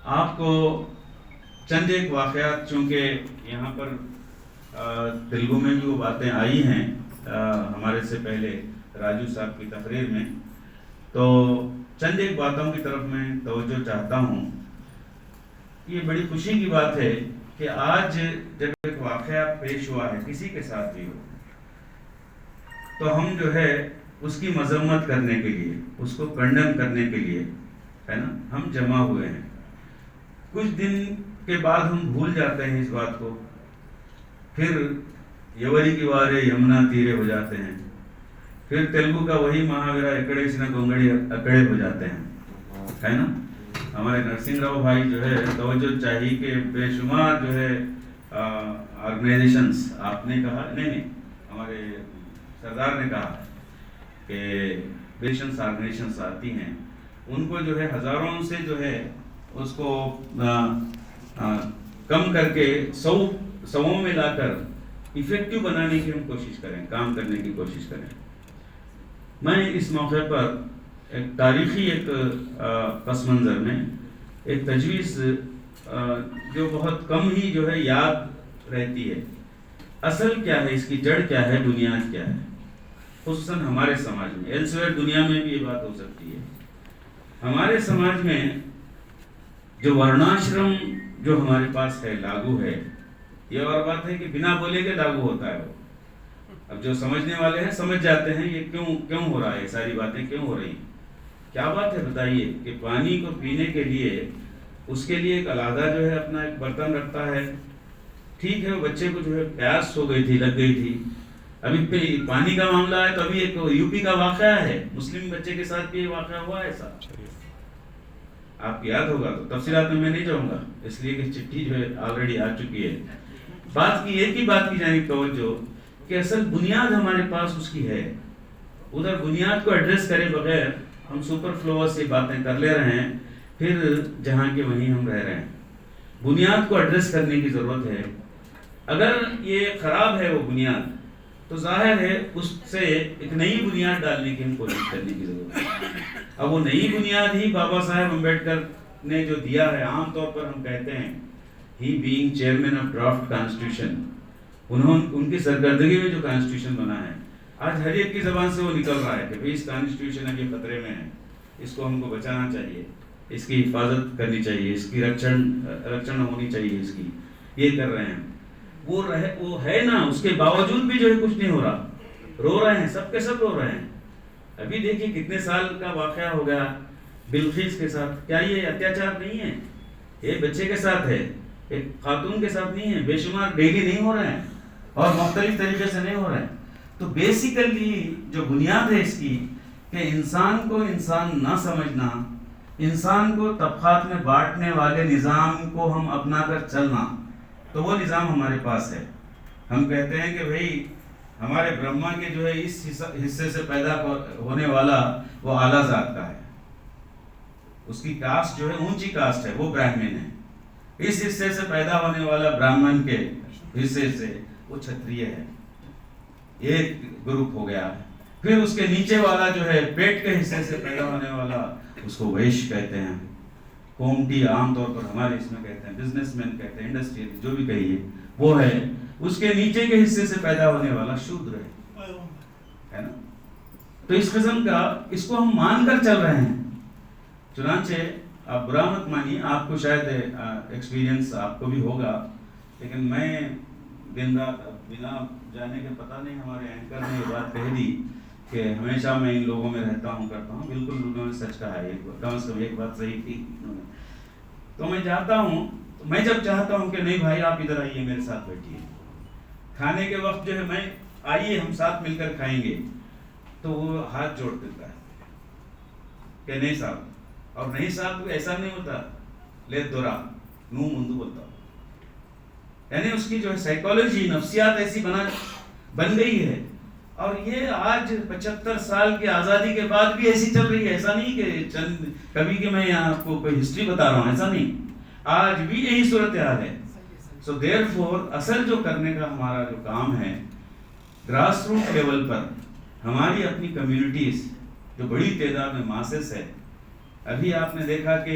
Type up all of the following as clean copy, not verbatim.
آپ کو چند ایک واقعات، چونکہ یہاں پر تیلگو میں بھی وہ باتیں آئی ہیں ہمارے سے پہلے راجو صاحب کی تقریر میں، تو چند ایک باتوں کی طرف میں توجہ چاہتا ہوں۔ یہ بڑی خوشی کی بات ہے کہ آج جب ایک واقعہ پیش ہوا ہے کسی کے ساتھ بھی ہو، تو ہم جو ہے اس کی مذمت کرنے کے لیے، اس کو کنڈم کرنے کے لیے ہے نا ہم جمع ہوئے ہیں۔ کچھ دن کے بعد ہم بھول جاتے ہیں اس بات کو، پھر یوری کی وارے یمنا تیرے ہو جاتے ہیں، پھر تیلگو کا وہی مہاویرا اکڑے سنا گونگڑی اکڑے ہو جاتے ہیں، ہے نا۔ ہمارے نرسنگ راؤ بھائی جو ہے توجہ چاہیے کہ بے شمار جو ہے آرگنائزیشنز، آپ نے کہا نہیں ہمارے سردار نے کہا کہ بیشنس آرگنائزیشنز آتی ہیں، ان کو جو ہے ہزاروں سے جو ہے اس کو کم کر کے سووں میں لا کر ایفیکٹو بنانے کی ہم کوشش کریں، کام کرنے کی کوشش کریں۔ میں اس موقع پر ایک تاریخی ایک پس منظر میں ایک تجویز جو بہت کم ہی جو ہے یاد رہتی ہے، اصل کیا ہے، اس کی جڑ کیا ہے، بنیاد کیا ہے، خصوصاً ہمارے سماج میں، ایلسویئر دنیا میں بھی یہ بات ہو سکتی ہے۔ ہمارے سماج میں جو ورناشرم جو ہمارے پاس ہے، لاگو ہے، یہ اور بات ہے کہ بنا بولے کے لاگو ہوتا ہے وہ۔ اب جو سمجھنے والے ہیں سمجھ جاتے ہیں یہ کیوں ہو رہا ہے، یہ ساری باتیں کیوں ہو رہی ہیں۔ کیا بات ہے بتائیے کہ پانی کو پینے کے لیے اس کے لیے ایک علیحدہ جو ہے اپنا ایک برتن رکھتا ہے، ٹھیک ہے، وہ بچے کو جو ہے پیاس ہو گئی تھی، لگ گئی تھی، ابھی پانی کا معاملہ ہے تو ابھی ایک یو پی کا واقعہ ہے، مسلم بچے کے ساتھ بھی یہ واقعہ ہوا ہے ایسا، آپ کو یاد ہوگا، تو تفصیلات میں نہیں جاؤں گا اس لیے کہ چٹھی جو ہے آلریڈی آ چکی ہے۔ بات کی ایک ہی بات کی جانب توجہ کہ اصل بنیاد ہمارے پاس اس کی ہے، ادھر بنیاد کو ایڈریس کرے بغیر ہم سپر فلو سے باتیں کر لے رہے ہیں، پھر جہاں کے وہیں ہم رہ رہے ہیں۔ بنیاد کو ایڈریس کرنے کی ضرورت ہے۔ اگر یہ خراب ہے وہ بنیاد، تو ظاہر ہے اس سے ایک نئی بنیاد ڈالنے کی ہم کوشش کرنے کی ضرورت ہے۔ اب وہ نئی بنیاد ہی بابا صاحب امبیڈکر نے جو دیا ہے، عام طور پر ہم کہتے ہیں he being chairman of draft constitution, ان کی سرکردگی میں جو کانسٹیٹیوشن بنا ہے، آج ہر ایک کی زبان سے وہ نکل رہا ہے کہ بھئی اس کانسٹیٹیوشن ابھی خطرے میں ہے، اس کو ہم کو بچانا چاہیے، اس کی حفاظت کرنی چاہیے، اس کی رکشن ہونی چاہیے، اس کی یہ کر رہے ہیں، وہ ہے نا، اس کے باوجود بھی جو ہے کچھ نہیں ہو رہا، رو رہے ہیں، سب کے سب رو رہے ہیں۔ ابھی دیکھیے کتنے سال کا واقعہ ہو گیا بلقیس کے ساتھ، کیا یہ اتیاچار نہیں ہے؟ یہ بچے کے ساتھ ہے، ایک خاتون کے ساتھ نہیں ہے، بے شمار ڈیلی نہیں ہو رہے ہیں اور مختلف طریقے سے نہیں ہو رہے ہیں۔ تو بیسیکلی جو بنیاد ہے اس کی کہ انسان کو انسان نہ سمجھنا، انسان کو طبقات میں بانٹنے والے نظام کو ہم اپنا کر چلنا، تو وہ نظام ہمارے پاس ہے۔ ہم کہتے ہیں کہ بھئی ہمارے برہما کے جو ہے اس حصے سے پیدا ہونے والا وہ اعلیٰ ذات کا ہے، اس کی کاسٹ جو ہے اونچی کاسٹ ہے، وہ برہمن ہے، اس حصے سے پیدا ہونے والا برہمن کے حصے سے وہ چھتریہ ہے، ایک گروپ ہو گیا۔ پھر اس کے نیچے والا جو ہے پیٹ کے حصے سے پیدا ہونے والا، اس کو ویش کہتے ہیں، کومٹی عام طور پر ہمارے اس میں کہتے ہیں، بزنس مین کہتے ہیں، انڈسٹریلسٹ جو بھی کہیے وہ ہے، اس کے نیچے کے حصے سے پیدا ہونے والا شودر ہے نا۔ تو اس قسم کا اس کو ہم مان کر چل رہے ہیں۔ چنانچہ آپ برا مت مانیے، آپ کو شاید ایکسپیرینس آپ کو بھی ہوگا، لیکن میں دن رات بنا جانے کے پتہ نہیں ہمارے اینکر نے یہ بات کہہ دی کہ ہمیشہ میں ان لوگوں میں رہتا ہوں کرتا ہوں، بالکل انہوں نے سچ کہا ہے، کم از کم ایک بات صحیح تھی انہوں نے۔ تو میں جاتا ہوں، میں جب چاہتا ہوں کہ نہیں بھائی آپ ادھر آئیے، میرے ساتھ بیٹھیے، کھانے کے وقت جو ہے میں آئیے ہم ساتھ مل کر کھائیں گے، تو وہ ہاتھ جوڑ دیتا ہے کہ نہیں صاحب، اور نہیں صاحب ایسا نہیں ہوتا، لے دورا نو مندو بولتا، یعنی اس کی جو ہے سائیکالوجی، نفسیات ایسی بن گئی ہے۔ اور یہ آج 75 سال کی آزادی کے بعد بھی ایسی چل رہی ہے، ایسا نہیں کہ کبھی کہ میں یہاں آپ کو کوئی ہسٹری بتا رہا ہوں، ایسا نہیں، آج بھی یہی صورتحال ہے۔ سو دیئر فور اصل جو کرنے کا ہمارا جو کام ہے گراس روٹ لیول پر، ہماری اپنی کمیونٹیز جو بڑی تعداد میں ماسس ہے، ابھی آپ نے دیکھا کہ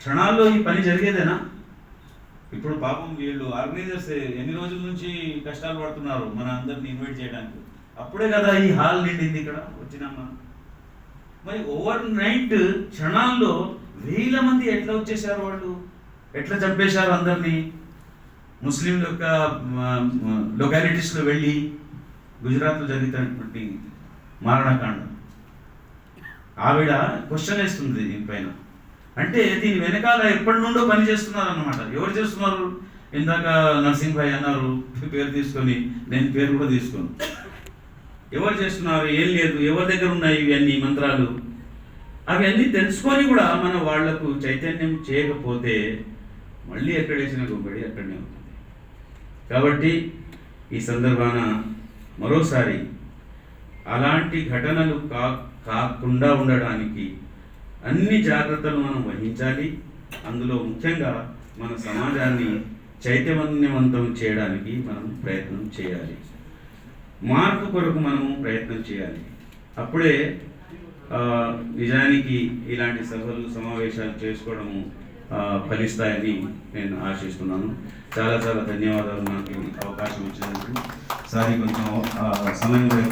క్షణాల్లో ఈ పని జరిగేదేనా? ఇప్పుడు పాపం వీళ్ళు ఆర్గనైజర్స్ ఎన్ని రోజుల నుంచి కష్టాలు పడుతున్నారు మన అందరిని ఇన్వైట్ చేయడానికి, అప్పుడే కదా ఈ హాల్ నిండింది ఇక్కడ వచ్చినాం మనం. మరి ఓవర్ నైట్ క్షణాల్లో వేల మంది ఎట్లా వచ్చేసారు, వాళ్ళు ఎట్లా చంపేశారు అందరినీ, ముస్లిం యొక్క లొకాలిటీస్లో వెళ్ళి గుజరాత్లో జరుగుతున్నటువంటి మారణకాండం. ఆవిడ క్వశ్చన్ వేస్తుంది దీనిపైన. అంటే దీని వెనకాల ఎప్పటి నుండో పని చేస్తున్నారు అన్నమాట. ఎవరు చేస్తున్నారు? ఇందాక నర్సింగ్ భాయ్ అన్నారు పేరు తీసుకొని, నేను పేరు కూడా తీసుకోను. ఎవరు చేస్తున్నారు? ఏం లేదు, ఎవరి దగ్గర ఉన్నాయి ఇవన్నీ మంత్రాలు, అవన్నీ తెలుసుకొని కూడా మన వాళ్లకు చైతన్యం చేయకపోతే మళ్ళీ ఎక్కడేసిన గొప్పడి అక్కడనే ఉంటుంది. కాబట్టి ఈ సందర్భాన మరోసారి అలాంటి ఘటనలు కాకుండా ఉండడానికి అన్ని జాగ్రత్తలు మనం వహించాలి. అందులో ముఖ్యంగా మన సమాజాన్ని చైతన్యవంతం చేయడానికి మనం ప్రయత్నం చేయాలి, మార్పు కొరకు మనము ప్రయత్నం చేయాలి. అప్పుడే నిజానికి ఇలాంటి సభలు సమావేశాలు చేసుకోవడము ఫలిస్తాయని నేను ఆశిస్తున్నాను. చాలా చాలా ధన్యవాదాలు నాకు అవకాశం ఇచ్చినందుకు. సారీ కొంచెం సమయం కూడా